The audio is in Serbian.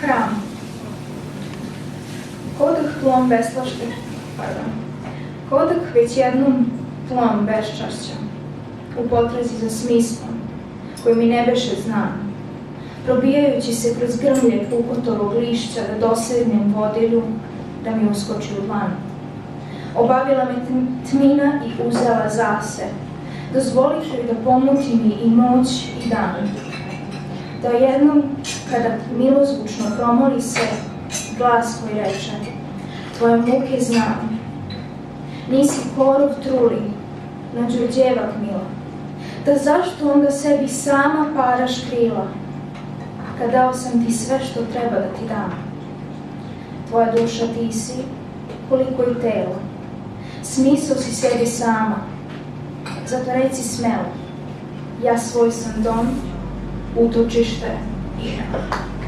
Hram. Kodah tlom beslašte, kodah već jednom tlom beščašća, u potrazi za smislom, koji mi ne beše znan, probijajući se kroz grmlje pukotovog lišća da dosegnem vodilju, da mi uskoči u dlan. Obavila me tmina i uzela zase, dozvolivši joj da pomuti mi i noć i dan. Da jednom, kada milozvučno promoli se, glas koji reče, tvoje muke znam, nisi korov truli, na đurđevak mila, da zašto onda sebi sama paraš krila, kad dao sam ti sve što treba da ti dam. Tvoja duša ti si, koliko i telo, smisao si sebi sama, zato reci smelo, ja svoj sam dom, utočište i hrana.